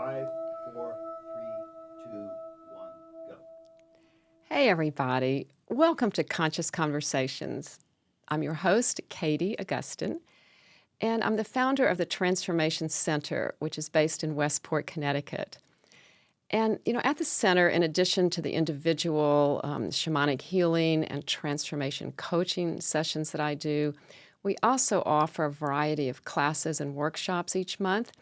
5, 4, 3, 2, 1, go. Hey, everybody. Welcome to Conscious Conversations. I'm your host, Katie Augustyn, and I'm the founder of the Transformation Center, which is based in Westport, Connecticut. And, at the center, in addition to the individual shamanic healing and transformation coaching sessions that I do, we also offer a variety of classes and workshops each month.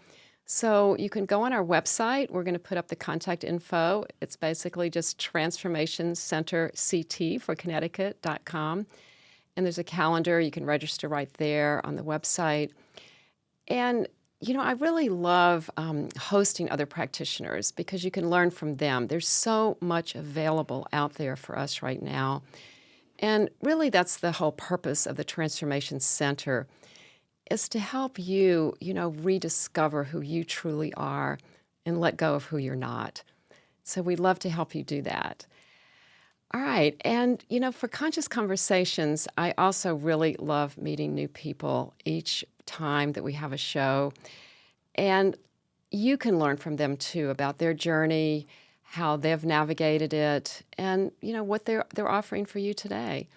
So you can go on our website. We're going to put up the contact info. It's basically just Transformation Center CT for Connecticut.com. And there's a calendar. You can register right there on the website. And, I really love hosting other practitioners because you can learn from them. There's so much available out there for us right now. And really, that's the whole purpose of the Transformation Center, is to help you, rediscover who you truly are and let go of who you're not. So we'd love to help you do that. All right. And, for Conscious Conversations, I also really love meeting new people each time that we have a show. And you can learn from them, too, about their journey, how they've navigated it, and, what they're offering for you today.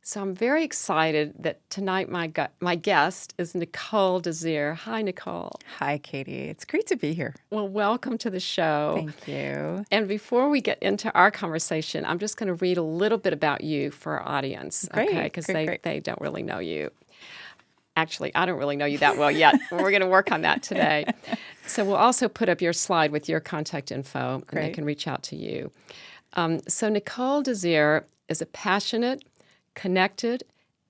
So I'm very excited that tonight my guest is Nicole Desir. Hi, Nicole. Hi, Katie. It's great to be here. Well, welcome to the show. Thank you. And before we get into our conversation, I'm just going to read a little bit about you for our audience. Great. Okay, because Great. they don't really know you. Actually, I don't really know you that well yet. We're going to work on that today. So we'll also put up your slide with your contact info, and they can reach out to you. So Nicole Desir is a passionate, connected,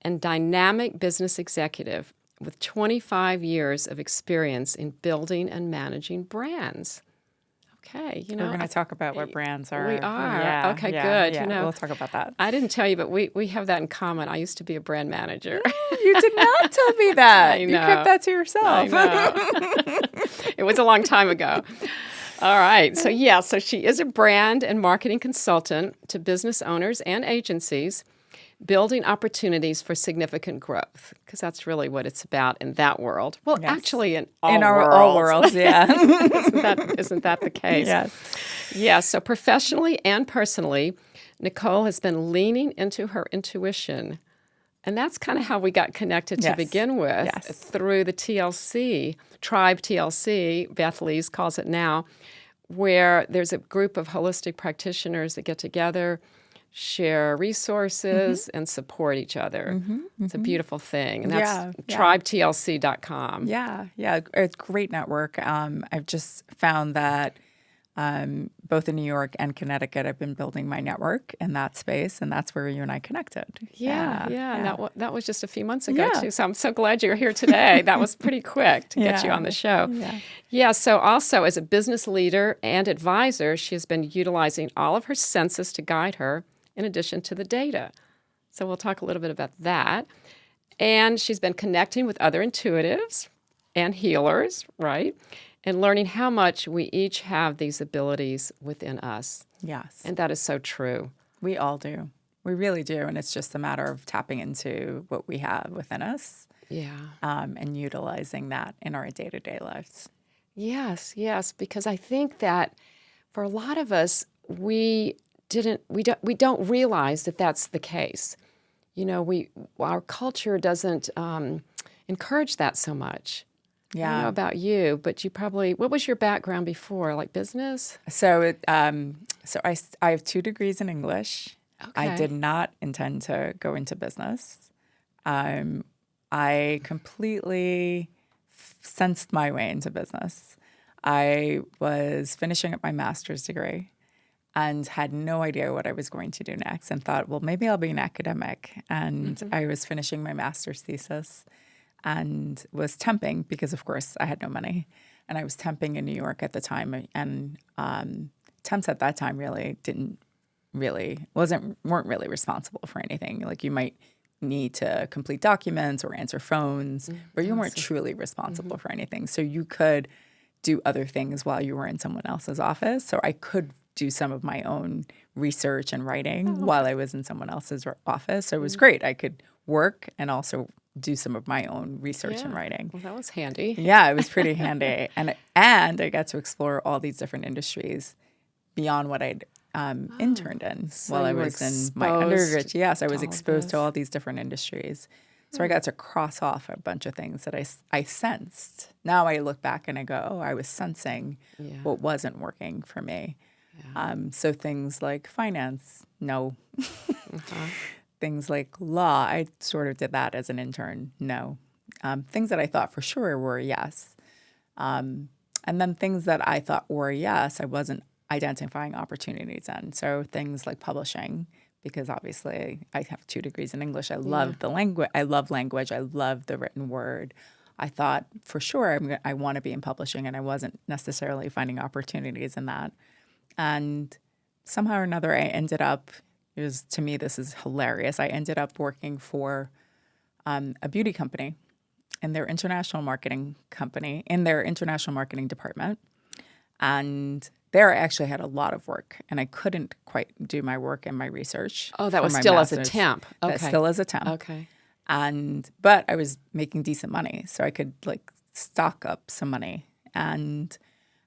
and dynamic business executive with 25 years of experience in building and managing brands. Okay, we're going to talk about what brands are. We are. Yeah, okay, yeah, good. Yeah, we'll talk about that. I didn't tell you, but we have that in common. I used to be a brand manager. You did not tell me that. I know. You kept that to yourself. I know. It was a long time ago. All right. So she is a brand and marketing consultant to business owners and agencies, building opportunities for significant growth, because that's really what it's about in that world. Well, Yes. Actually, in our all worlds, yeah. Isn't that the case? Yes. Yeah, so professionally and personally, Nicole has been leaning into her intuition. And that's kind of how we got connected to begin with, through the TLC, Tribe TLC, Beth Lees calls it now, where there's a group of holistic practitioners that get together, share resources, and support each other. It's a beautiful thing. And that's tribetlc.com. Yeah. It's a great network. I've just found that both in New York and Connecticut, I've been building my network in that space, and that's where you and I connected. Yeah. And that was just a few months ago, too. So I'm so glad you're here today. That was pretty quick to get you on the show. Yeah, so also as a business leader and advisor, she has been utilizing all of her senses to guide her, in addition to the data. So we'll talk a little bit about that. And she's been connecting with other intuitives and healers, right? And learning how much we each have these abilities within us. Yes. And that is so true. We all do. We really do. And it's just a matter of tapping into what we have within us. Yeah. And utilizing that in our day-to-day lives. Yes, because I think that for a lot of us, we don't realize that that's the case. Our culture doesn't encourage that so much. Yeah. I don't know about you, but what was your background before, like business? So I have 2 degrees in English. Okay. I did not intend to go into business. I completely sensed my way into business. I was finishing up my master's degree and had no idea what I was going to do next, and thought, well, maybe I'll be an academic. And I was finishing my master's thesis and was temping because, of course, I had no money. And I was temping in New York at the time. And temps at that time weren't really responsible for anything. Like, you might need to complete documents or answer phones, but you weren't truly responsible for anything. So you could do other things while you were in someone else's office. So I could do some of my own research and writing while I was in someone else's office. So it was great. I could work and also do some of my own research and writing. Well, that was handy. Yeah, it was pretty handy. And I got to explore all these different industries beyond what I'd interned in So while I you were was in my exposed undergrad. Yes, I to was all of exposed to this. all these different industries. So I got to cross off a bunch of things that I sensed. Now I look back and I go, oh, I was sensing what wasn't working for me. So things like finance, no. Things like law, I sort of did that as an intern, no. Things that I thought for sure were yes. And then things that I thought were yes, I wasn't identifying opportunities in. So things like publishing, because obviously I have 2 degrees in English. I love the language. I love language. I love the written word. I thought for sure I want to be in publishing, and I wasn't necessarily finding opportunities in that. And somehow or another, I ended up, to me, this is hilarious. I ended up working for a beauty company in their international marketing department. And there I actually had a lot of work, and I couldn't quite do my work and my research. Oh, that for was my still as a master's. temp. Okay. That still as a temp. Okay. But I was making decent money, so I could like stock up some money. And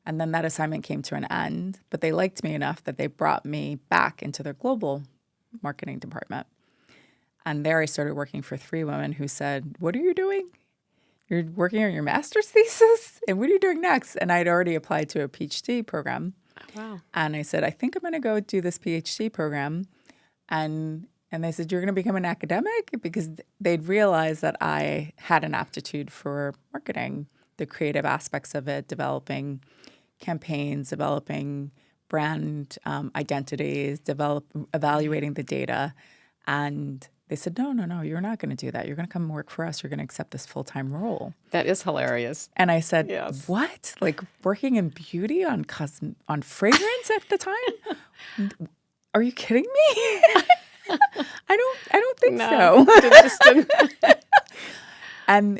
then that assignment came to an end, but they liked me enough that they brought me back into their global marketing department. And there I started working for 3 women who said, "What are you doing? You're working on your master's thesis? And what are you doing next?" And I'd already applied to a PhD program. Wow. And I said, "I think I'm going to go do this PhD program." And they said, "You're going to become an academic?" Because they'd realized that I had an aptitude for marketing, the creative aspects of it, developing campaigns, developing brand identities, evaluating the data. And they said, no, you're not going to do that. You're going to come work for us. You're going to accept this full-time role. That is hilarious. And I said, Yes. what? Like working in beauty on fragrance at the time? Are you kidding me? I don't think so. It just didn't. And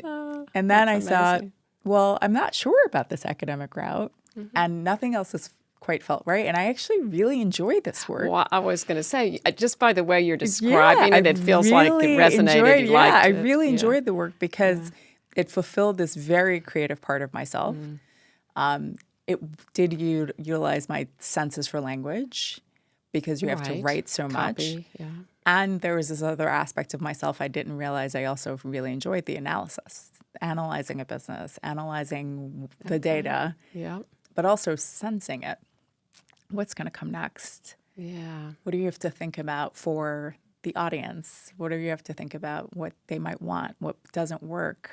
then I that's thought, amazing. well, I'm not sure about this academic route, and nothing else has quite felt right. And I actually really enjoy this work. Well, I was going to say, just by the way you're describing it, I it feels like it really resonated. enjoyed- You liked I it. really Yeah. enjoyed the work because it fulfilled this very creative part of myself. It did utilize my senses for language because you have to Right. write so much. Copy, yeah. And there was this other aspect of myself I didn't realize I also really enjoyed the analysis, analyzing a business, analyzing the data, Yeah. but also sensing it. What's going to come next? Yeah. What do you have to think about for the audience? What do you have to think about what they might want? What doesn't work?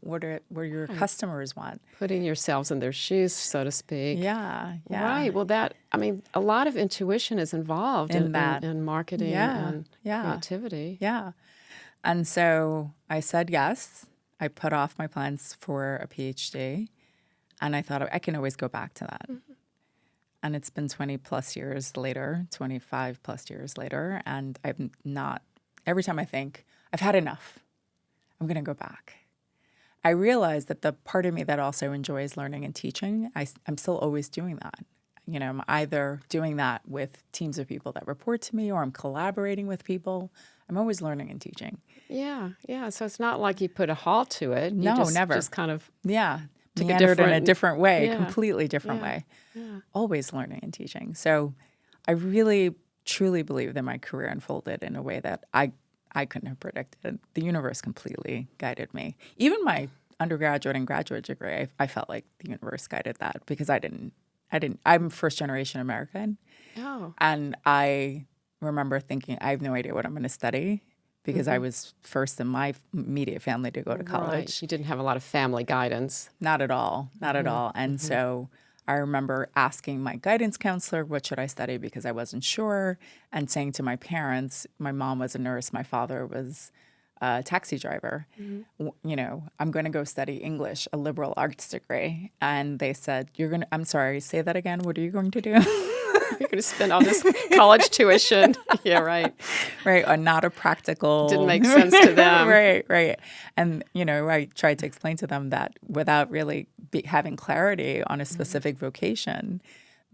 What do your customers want? Putting yourselves in their shoes, so to speak. Yeah. Right. Well, a lot of intuition is involved In that. in marketing Yeah. and Yeah. creativity. Yeah. And so I said yes. I put off my plans for a PhD, and I thought I can always go back to that. And it's been 20 plus years later, 25 plus years later, and I'm not, every time I think, I've had enough, I'm going to go back. I realize that the part of me that also enjoys learning and teaching, I'm still always doing that. You know, I'm either doing that with teams of people that report to me, or I'm collaborating with people. I'm always learning and teaching. Yeah. Yeah. So it's not like you put a halt to it. No, You never. Just kind of Yeah. Took a Meandered in a different- different way, yeah. completely different Yeah. way. Yeah. Always learning and teaching. So I really, truly believe that my career unfolded in a way that I couldn't have predicted. The universe completely guided me. Even my undergraduate and graduate degree, I felt like the universe guided that because I'm first generation American. Oh. And I remember thinking, I have no idea what I'm going to study because I was first in my immediate family to go to college. Right. You didn't have a lot of family guidance. Not at all. Not at all. And so I remember asking my guidance counselor, what should I study? Because I wasn't sure. And saying to my parents, my mom was a nurse, my father was a taxi driver. You know, I'm going to go study English, a liberal arts degree. And they said, I'm sorry, say that again. What are you going to do? You're going to spend all this college tuition. Yeah, right. Right. Or not a practical. Didn't make sense to them. Right. And, you know, I tried to explain to them that without really having clarity on a specific vocation,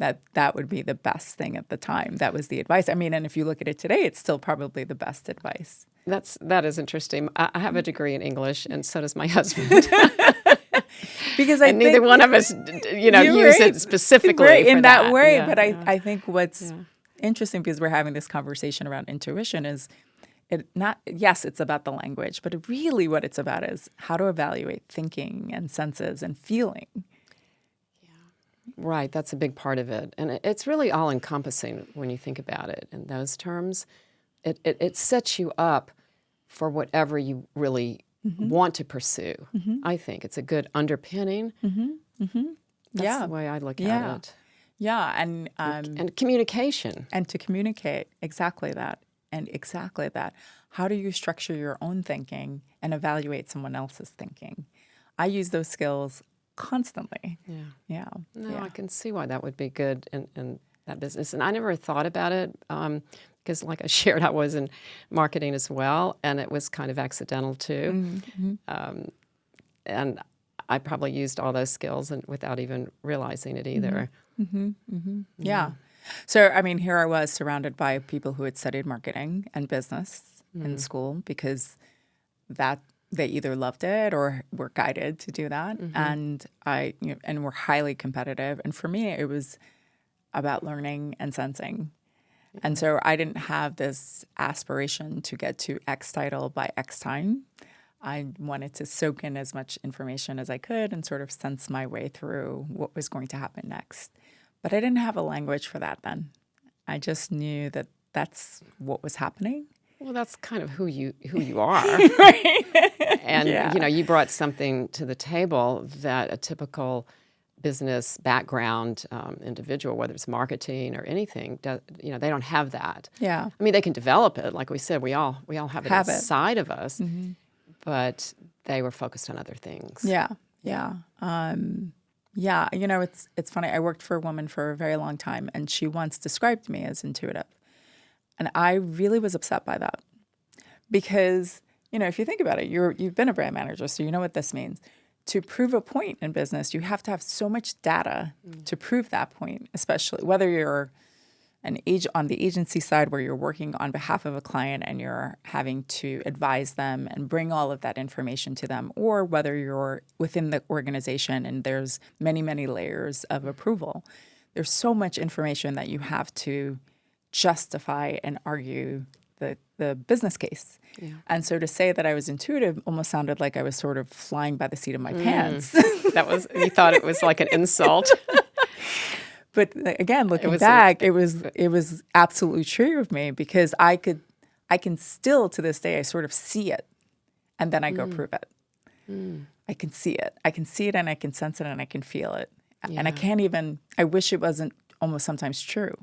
that would be the best thing at the time. That was the advice. I mean, and if you look at it today, it's still probably the best advice. That is interesting. I have a degree in English, and so does my husband. Because and neither one of us, use it specifically right, for in that way. Yeah, but yeah. I think what's interesting, because we're having this conversation around intuition, is it's about the language, but really what it's about is how to evaluate thinking and senses and feeling. Right, that's a big part of it. And it's really all-encompassing when you think about it in those terms. It sets you up for whatever you really want to pursue. I think it's a good underpinning. That's the way I look at it. Yeah, And communication. and to communicate exactly that. And exactly that. How do you structure your own thinking and evaluate someone else's thinking? I use those skills constantly. Yeah. No, Yeah. I can see why that would be good in that business. And I never thought about it because, like I shared, I was in marketing as well, and it was kind of accidental too. And I probably used all those skills without even realizing it either. Yeah. So, I mean, here I was surrounded by people who had studied marketing and business in school, because they either loved it or were guided to do that. And and were highly competitive. And for me, it was about learning and sensing. And so I didn't have this aspiration to get to X title by X time. I wanted to soak in as much information as I could and sort of sense my way through what was going to happen next. But I didn't have a language for that then. I just knew that that's what was happening. Well, that's kind of who you are. Right. And, Yeah. you brought something to the table that a typical business background individual, whether it's marketing or anything, they don't have that. Yeah. I mean, they can develop it. Like we said, we all have it inside of us, but they were focused on other things. Yeah. It's funny. I worked for a woman for a very long time, and she once described me as intuitive. And I really was upset by that because, if you think about it, you've been a brand manager, so you know what this means. To prove a point in business, you have to have so much data to prove that point, especially whether you're on the agency side where you're working on behalf of a client and you're having to advise them and bring all of that information to them, or whether you're within the organization and there's many, many layers of approval. There's so much information that you have to justify and argue the business case. Yeah. And so to say that I was intuitive almost sounded like I was sort of flying by the seat of my pants. You thought it was like an insult. But again, looking back, it was absolutely true of me, because I can still to this day, I sort of see it and then I go prove it. I can see it. I can see it and I can sense it and I can feel it. And I wish it wasn't almost sometimes true.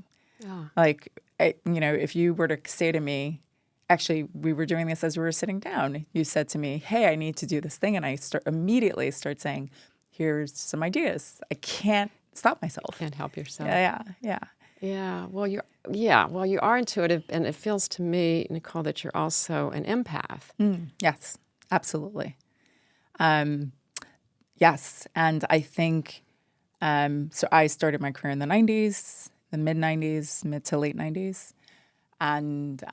Oh. Like, if you were to say to me, actually, we were doing this as we were sitting down. You said to me, hey, I need to do this thing. And I immediately start saying, here's some ideas. I can't stop myself. Can't help yourself. Yeah. Yeah. Well, you are intuitive, and it feels to me, Nicole, that you're also an empath. Yes, absolutely. Yes. And I think, so I started my career in the 90s, the mid-90s, mid to late 90s. And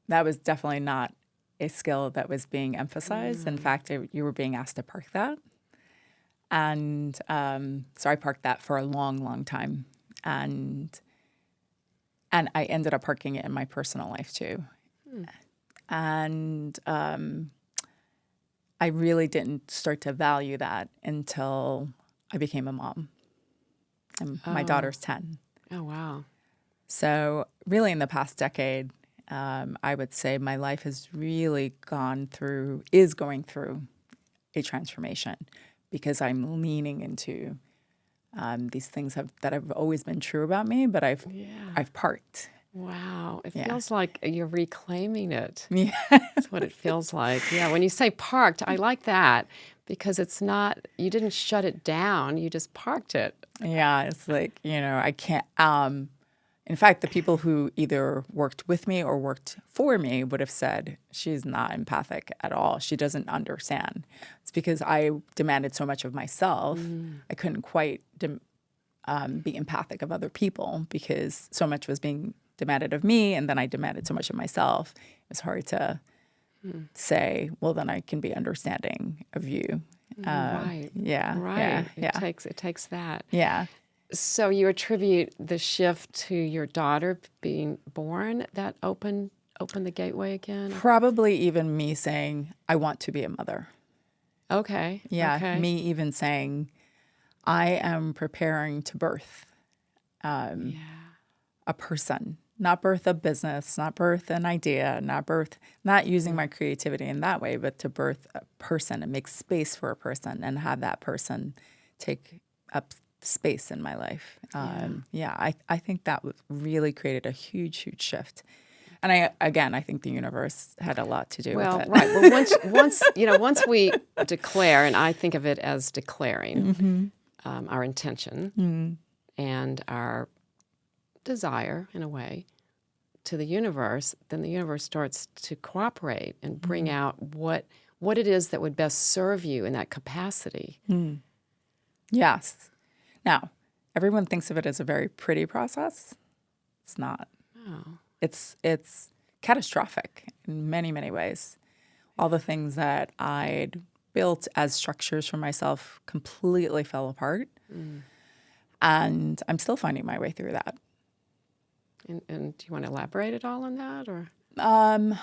that was definitely not a skill that was being emphasized. In fact, you were being asked to park that. And so I parked that for a long, long time. And I ended up parking it in my personal life too. And I really didn't start to value that until I became a mom. And my daughter's 10. Oh, wow. So really in the past decade, I would say my life has really is going through a transformation, because I'm leaning into these things that have always been true about me, but I've parked. Wow. It feels like you're reclaiming it. Yeah. That's what it feels like. Yeah. When you say parked, I like that, because it's not, you didn't shut it down. You just parked it. Yeah. It's like, I can't, in fact, the people who either worked with me or worked for me would have said, she's not empathic at all. She doesn't understand. It's because I demanded so much of myself. I couldn't quite be empathic of other people because so much was being demanded of me, and then I demanded so much of myself. It was hard to say, well, then I can be understanding of you. Right. Yeah. Right. Yeah. It takes that. Yeah. So you attribute the shift to your daughter being born that opened the gateway again? Probably even me saying, I want to be a mother. Okay. Yeah. Okay. Me even saying, I am preparing to birth Yeah. a person, not birth a business, not birth an idea, not using my creativity in that way, but to birth a person and make space for a person and have that person take up space in my life. I think that really created a huge, huge shift. And I think the universe had a lot to do with it. Right. Well, once we declare, and I think of it as declaring our intention and our desire, in a way, to the universe, then the universe starts to cooperate and bring out what it is that would best serve you in that capacity. Yes. Now, everyone thinks of it as a very pretty process. It's not. Oh. It's catastrophic in many, many ways. All the things that I'd built as structures for myself completely fell apart. And I'm still finding my way through that. And do you want to elaborate at all on that, or Um, is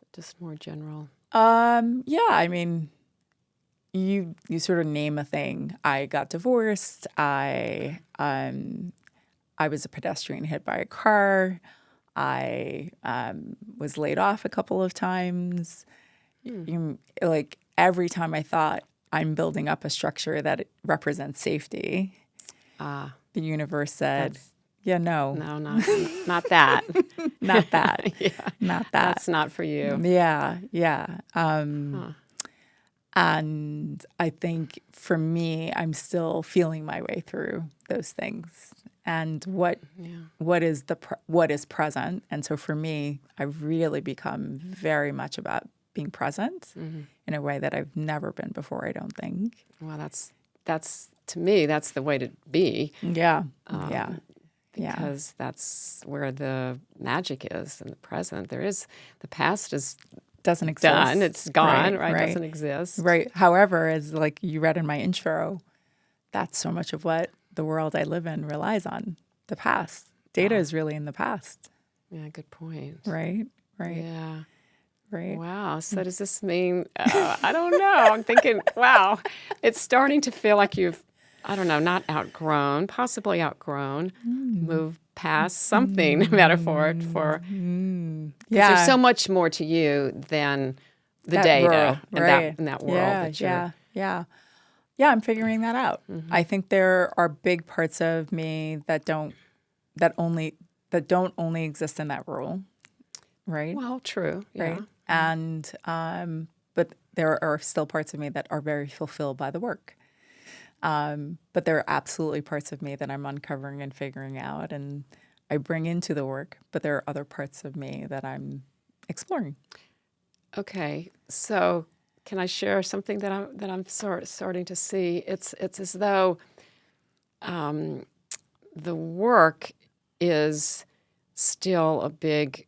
it just more general? yeah, I mean, you sort of name a thing. I got divorced. I was a pedestrian hit by a car. I was laid off a couple of times. Like every time I thought I'm building up a structure that represents safety, the universe said, "Yeah, no, No, not that. not that, Yeah, not that. that's not for you." Yeah, yeah. And I think for me, I'm still feeling my way through those things and what is present. And so for me, I've really become very much about being present in a way that I've never been before, I don't think. Well, that's to me, that's the way to be. Yeah. Because that's where the magic is in the present. The past is Doesn't exist. done. It's gone, right? Right. Doesn't exist. Right. However, as like you read in my intro, that's so much of what the world I live in relies on. The past. Data is really in the past. Yeah, good point. Right. Yeah. Right. Wow. So does this mean, I don't know. I'm thinking, wow, it's starting to feel like you've, I don't know, not outgrown, possibly outgrown, moved past something metaphor for. Because there's so much more to you than the That data world, in right. that world. that you're, Yeah, I'm figuring that out. I think there are big parts of me that don't only exist in that role. Right? Well, true. Yeah. Right. And but there are still parts of me that are very fulfilled by the work. But there are absolutely parts of me that I'm uncovering and figuring out, and I bring into the work. But there are other parts of me that I'm exploring. Okay, so can I share something that I'm starting to see? It's as though the work is still a big.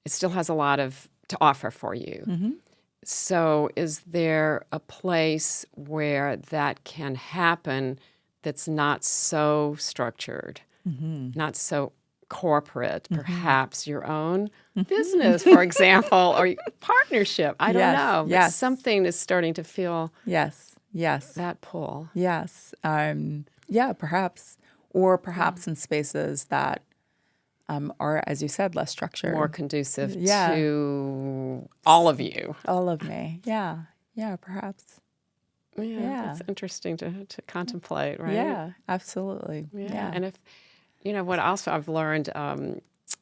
It still has a lot to offer for you. So, is there a place where that can happen that's not so structured, not so corporate? Perhaps your own business, for example, or partnership. I don't know. But yes. something is starting to feel Yes. that pull. Yes. Yeah, perhaps. Or perhaps in spaces that are, as you said, less structured. More conducive to all of you. All of me. Yeah. Yeah, perhaps. Yeah. It's interesting to contemplate, right? Yeah, absolutely. Yeah. And if, what also I've learned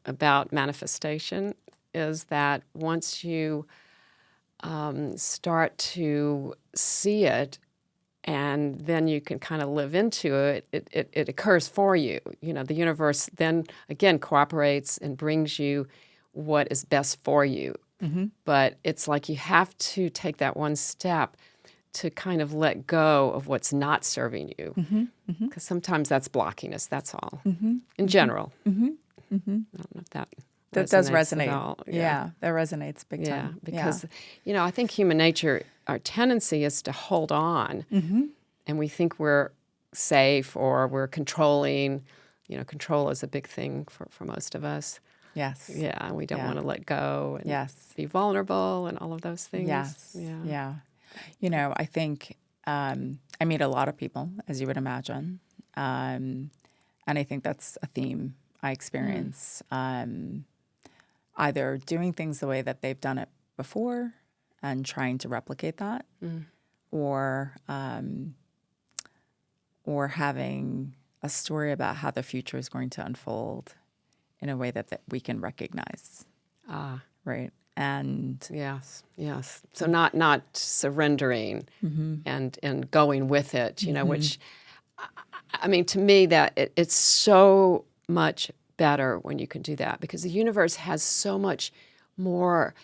about manifestation is that once you start to see it, and then you can kind of live into it, it occurs for you. The universe then, again, cooperates and brings you what is best for you. But it's like you have to take that one step to kind of let go of what's not serving you. Because sometimes that's blocking us, that's all. In general. I don't know if that does resonates resonate. at all. Yeah, that resonates big Yeah, time. because, I think human nature, our tendency is to hold on, and we think we're safe or we're controlling. Control is a big thing for most of us. Yes. Yeah, and we don't Yeah. want to let go and Yes. be vulnerable and all of those things. Yes. Yeah. I think I meet a lot of people, as you would imagine. And I think that's a theme I experience. Either doing things the way that they've done it before and trying to replicate that, or having a story about how the future is going to unfold in a way that we can recognize. Right. And Yes. So not surrendering and going with it, which, I mean, to me, that it's so much better when you can do that, because the universe has so much more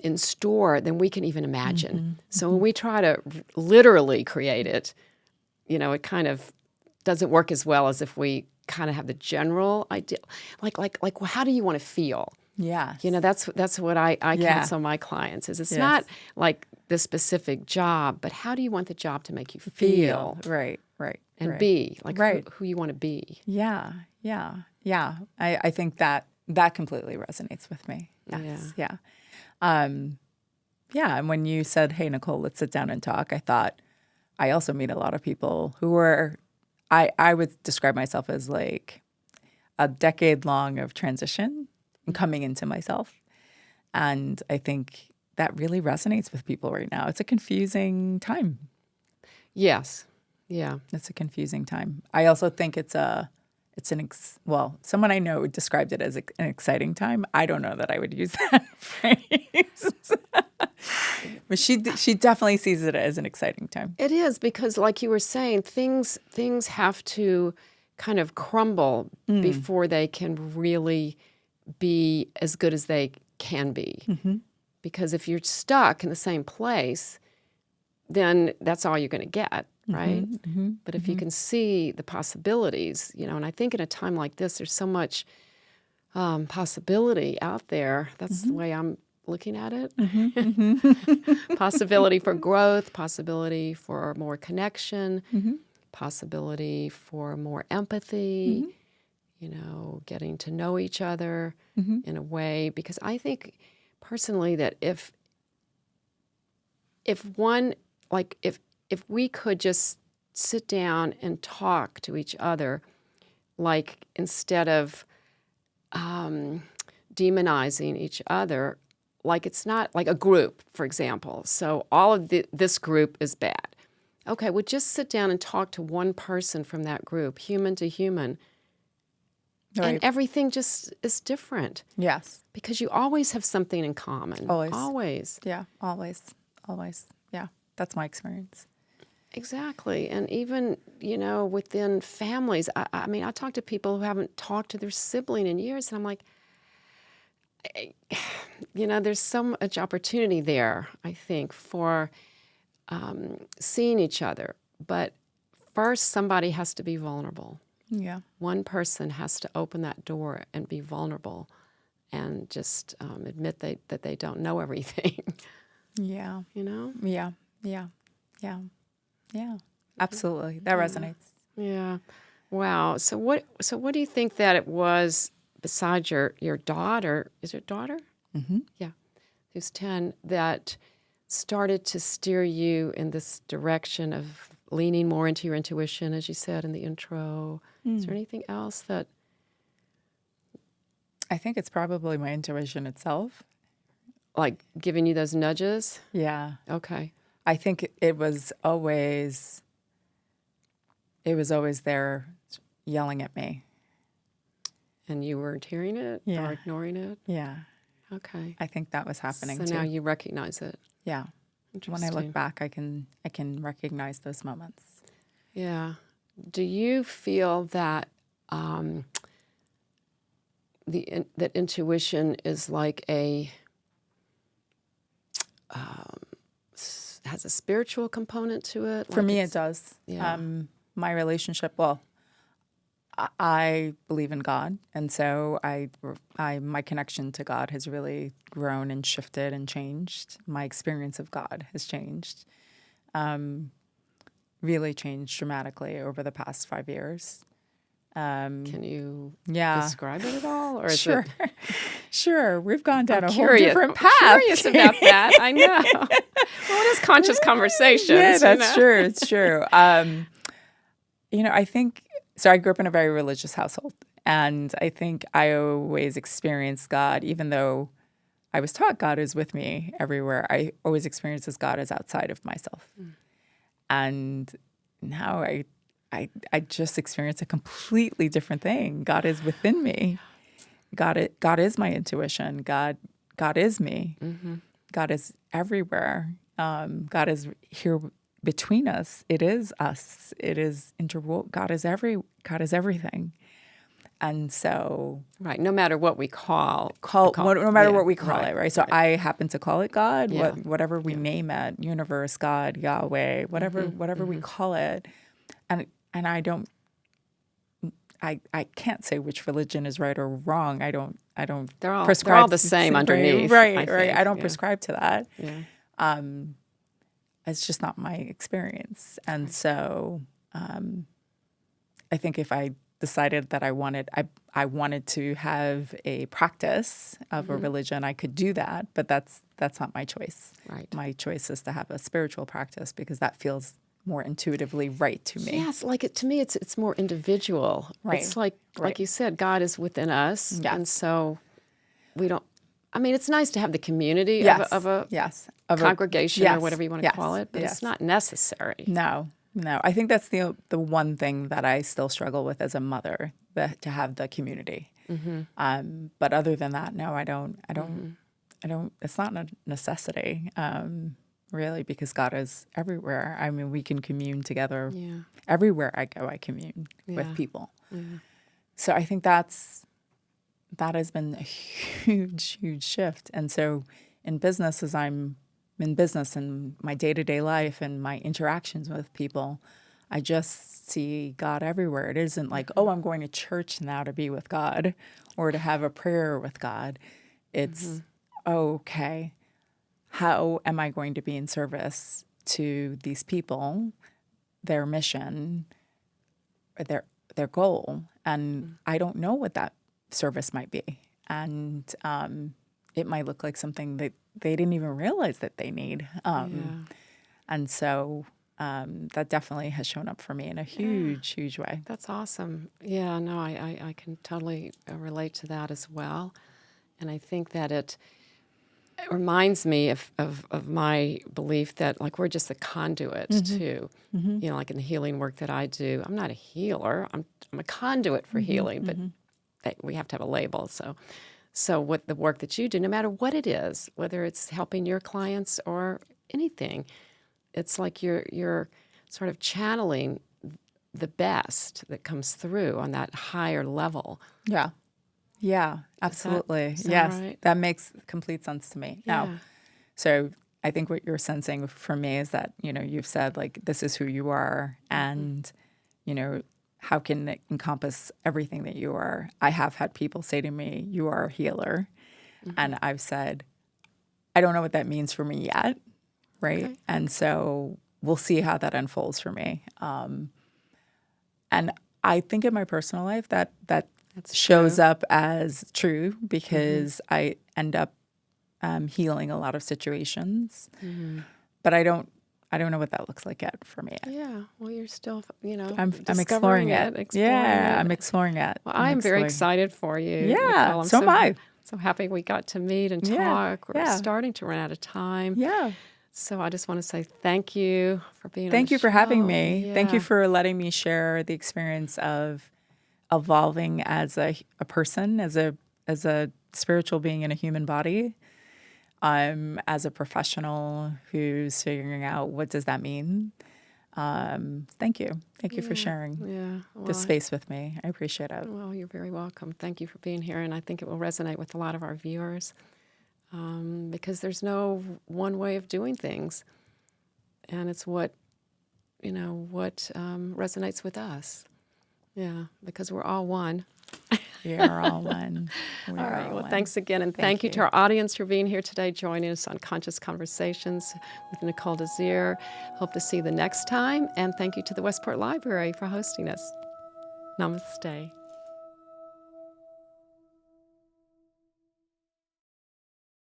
in store than we can even imagine. So when we try to literally create it, it kind of doesn't work as well as if we kind of have the general idea. Like, well, how do you want to feel? yeah, That's what I Yeah. counsel my clients is it's Yes. not like the specific job, but how do you want the job to make you feel right. and be like Right. who you want to be? Yeah. I think that completely resonates with me. Yes. Yeah. And when you said, "Hey, Nicole, let's sit down and talk," I thought I also meet a lot of people who are, I would describe myself as like a decade long of transition and coming into myself. And I think that really resonates with people right now. It's a confusing time. Yes. Yeah. It's a confusing time. I also think someone I know described it as an exciting time. I don't know that I would use that phrase. But she definitely sees it as an exciting time. It is, because like you were saying, things have to kind of crumble before they can really be as good as they can be. Because if you're stuck in the same place, then that's all you're going to get, right? But if you can see the possibilities, and I think in a time like this, there's so much possibility out there. That's the way I'm looking at it. Possibility for growth, possibility for more connection, possibility for more empathy, getting to know each other in a way. Because I think personally that if we could just sit down and talk to each other, like instead of demonizing each other, like it's not like a group, for example. So all of this group is bad. Okay, well, just sit down and talk to one person from that group, human to human, Right. and everything just is different. Yes. Because you always have something in common. Always. Yeah, always. Yeah, that's my experience. Exactly. And even, within families, I mean, I talk to people who haven't talked to their sibling in years, and I'm like, there's so much opportunity there, I think, for seeing each other. But first, somebody has to be vulnerable. Yeah. One person has to open that door and be vulnerable and just admit that they don't know everything. Yeah. Yeah. Absolutely. That resonates. Yeah. Wow. So what do you think that it was besides your daughter? Is your daughter? Mm-hmm. Yeah. Who's 10, that started to steer you in this direction of leaning more into your intuition, as you said in the intro? Is there anything else that... I think it's probably my intuition itself. Like giving you those nudges? Yeah. Okay. I think it was always there yelling at me. And you weren't hearing it Yeah. or ignoring it? Yeah. Okay. I think that was happening So too. now you recognize it. Yeah. When I Interesting. look back, I can recognize those moments. Yeah. Do you feel that that intuition is like a has a spiritual component to it? For Like me, it it's- does. Yeah. My relationship, well, I believe in God, and so my connection to God has really grown and shifted and changed. My experience of God has changed, really changed dramatically over the past 5 years. Can you Yeah, describe it at all, or is sure, it? sure. We've gone down I'm a whole curious. different I'm path. curious about that. I know. Well, it is conscious conversations. Yeah, you that's know? true. It's true. I think so. I grew up in a very religious household, and I think I always experienced God, even though I was taught God is with me everywhere. I always experienced as God is outside of myself, and now I just experience a completely different thing. God is within me. God is my intuition. God is me. God is everywhere. God is here between us. It is us. It is God is everything. And so Right. No matter what we no matter yeah, what we call it, right? So I happen to call it God, Yeah. whatever we name it, universe, God, Yahweh, whatever we call it. And I can't say which religion is right or wrong. I don't They're all prescribe the same right, underneath. Right. I think. I don't Yeah. prescribe to that. Yeah. It's just not my experience. And so I think if I decided that I wanted to have a practice of a religion, I could do that, but that's not my choice. Right. My choice is to have a spiritual practice because that feels more intuitively right to me. Yes, to me, it's more individual. Right. It's like Right. you said, God is within us, Yes. and so we don't. I mean, it's nice to have the community Yes. of a Yes. Of a- congregation or yes. whatever you want to Yes. call it, but Yes. it's not necessary. No. I think that's the one thing that I still struggle with as a mother, to have the community. But other than that, no, I don't. It's not a necessity, really, because God is everywhere. I mean, we can commune together. Yeah. Everywhere I go, I commune Yeah. with people. So I think that has been a huge, huge shift. And so in business, as I'm in business and my day-to-day life and my interactions with people, I just see God everywhere. It isn't like, oh, I'm going to church now to be with God or to have a prayer with God. It's, okay, how am I going to be in service to these people, their mission, or their goal? And I don't know what that service might be. And it might look like something that they didn't even realize that they need. And so that definitely has shown up for me in a huge, huge way. That's awesome. Yeah, no, I can totally relate to that as well. And I think that it reminds me of my belief that, like, we're just a conduit too. You know, like in the healing work that I do, I'm not a healer. I'm a conduit for healing, but we have to have a label. So what the work that you do, no matter what it is, whether it's helping your clients or anything, it's like you're sort of channeling the best that comes through on that higher level. Yeah. Yeah, absolutely. is that Yes, right? that makes complete sense to me. Yeah. Now, so I think what you're sensing from me is that, you've said, like, this is who you are, and, how can it encompass everything that you are? I have had people say to me, you are a healer. And I've said, I don't know what that means for me yet, right? Okay. And so we'll see how that unfolds for me. And I think in my personal life that That's shows true. up as true because I end up healing a lot of situations, but I don't know what that looks like yet for me yet. Yeah. Well, you're still, I'm discovering exploring it. exploring it. I'm exploring it. Well, I'm very excited for you. Yeah, Nicole. I'm so am I. so happy we got to meet and Yeah, talk. We're yeah. starting to run out of time. Yeah. So I just want to say thank you for being on Thank the you for having show. me. Thank you Yeah. for letting me share the experience of evolving as a person, as a spiritual being in a human body. As a professional who's figuring out what does that mean. Thank you. Thank you for sharing Yeah. Well, this space with me. I appreciate it. Well, you're very welcome. Thank you for being here. And I think it will resonate with a lot of our viewers because there's no one way of doing things. And it's what resonates with us. Yeah, because we're all one. We are all one. We All are right. all Well, one. thanks again. And thank you to our audience for being here today, joining us on Conscious Conversations with Nicole Desir. Hope to see you the next time. And thank you to the Westport Library for hosting us. Namaste.